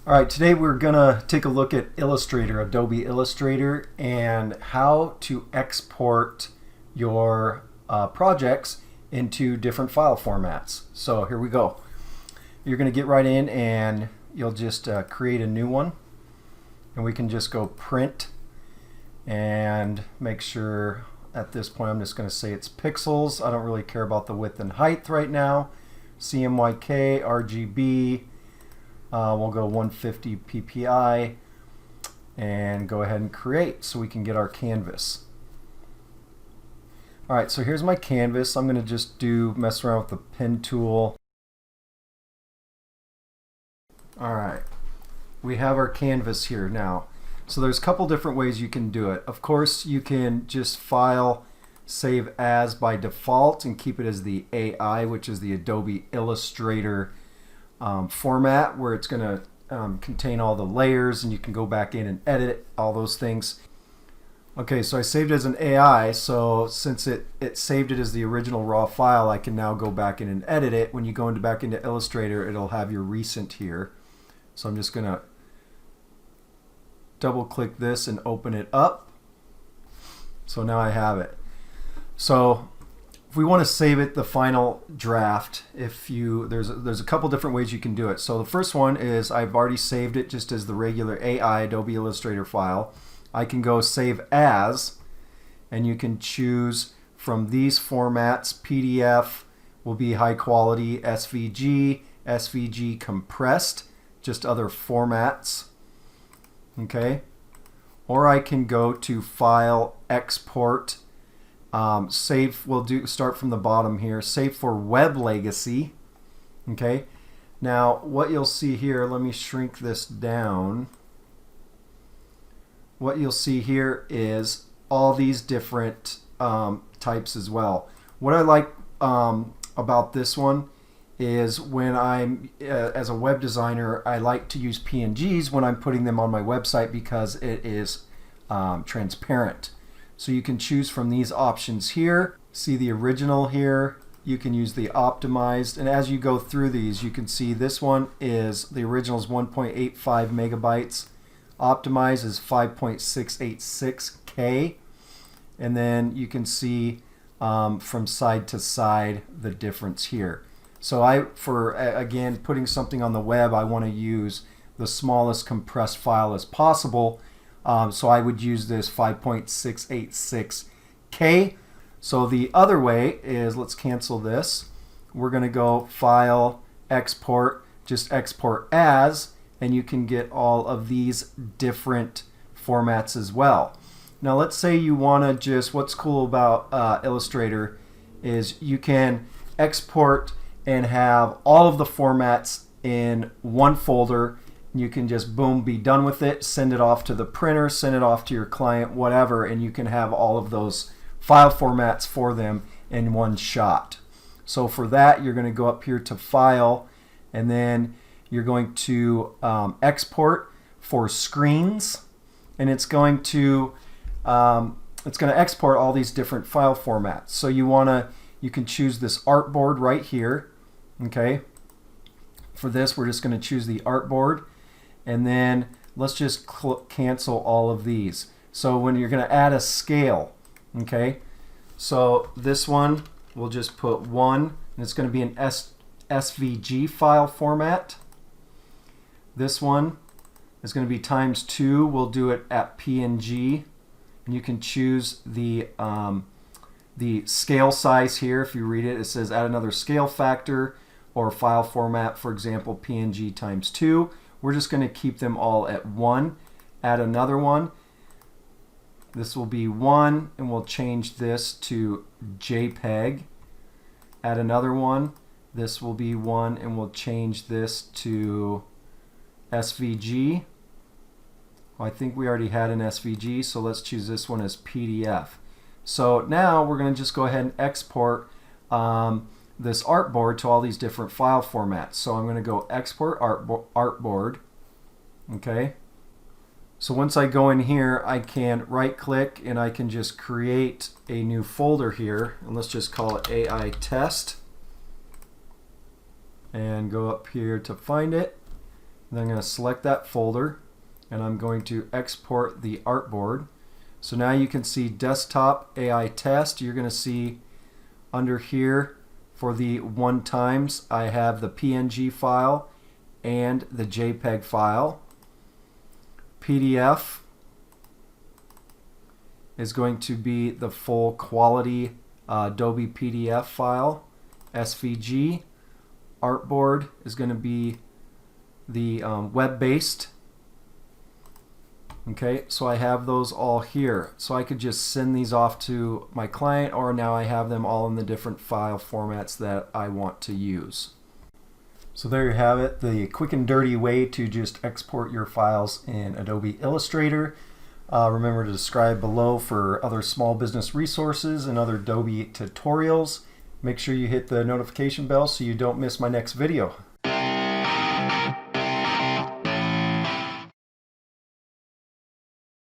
All right, today we're gonna take a look at Illustrator, Adobe Illustrator, and how to export your projects into different file formats. So here we go. You're gonna get right in and you'll just create a new one, and we can just go print and make sure at this point I'm just gonna say it's pixels. I don't really care about the width and height right now. CMYK, RGB. We'll go 150 ppi and go ahead and create so we can get our canvas. Alright, so here's my canvas. I'm going to just mess around with the pen tool. Alright, we have our canvas here now. So there's a couple different ways you can do it. Of course, you can just file save as by default and keep it as the AI, which is the Adobe Illustrator format, where it's going to contain all the layers and you can go back in and edit all those things. Okay, so I saved it as an AI, so since it saved it as the original raw file, I can now go back in and edit it. When you go back into Illustrator, it'll have your recent here. So I'm just going to double click this and open it up. So now I have it. So if we want to save it, the final draft, there's a couple different ways you can do it. So the first one is I've already saved it just as the regular AI Adobe Illustrator file. I can go save as, and you can choose from these formats. PDF will be high quality, SVG, SVG compressed, just other formats. Okay, or I can go to File, Export. Save, start from the bottom here. Save for web legacy. Okay. Now what you'll see here, let me shrink this down. What you'll see here is all these different types as well. What I like about this one is when I'm, as a web designer, I like to use PNGs when I'm putting them on my website because it is transparent. So you can choose from these options here. See the original here. You can use the optimized, and as you go through these, you can see this one is, the original is 1.85 megabytes. Optimized is 5.686K. And then you can see from side to side the difference here. So again, putting something on the web, I want to use the smallest compressed file as possible. So I would use this 5.686K. So the other way is, let's cancel this. We're going to go File, Export, just export as, and you can get all of these different formats as well. Now let's say you want to just, what's cool about Illustrator is you can export and have all of the formats in one folder. You can just boom, be done with it, send it off to the printer, send it off to your client, whatever, and you can have all of those file formats for them in one shot. So for that, you're going to go up here to File, and then you're going to export for screens, and it's going to export all these different file formats. So you can choose this artboard right here. Okay. For this, we're just going to choose the artboard. And then let's just cancel all of these. So when you're going to add a scale, okay, so this one, we'll just put 1, and it's going to be an SVG file format. This one is going to be ×2. We'll do it at PNG. And you can choose the scale size here. If you read it, it says add another scale factor or file format, for example, PNG ×2. We're just going to keep them all at 1. Add another one. This will be 1, and we'll change this to JPEG. Add another one. This will be 1, and we'll change this to SVG. Well, I think we already had an SVG, so let's choose this one as PDF. So now we're going to just go ahead and export this artboard to all these different file formats. So I'm going to go export artboard. Okay. So once I go in here, I can right click and I can just create a new folder here, and let's just call it AI test, and go up here to find it, Then I'm going to select that folder and I'm going to export the artboard. So now you can see desktop AI test. You're going to see under here for the one times I have the PNG file and the JPEG file. PDF is going to be the full quality Adobe PDF file. SVG. Artboard is going to be the web-based. Okay, so I have those all here. So I could just send these off to my client, or now I have them all in the different file formats that I want to use. So there you have it, the quick and dirty way to just export your files in Adobe Illustrator. Remember to subscribe below for other small business resources and other Adobe tutorials. Make sure you hit the notification bell so you don't miss my next video.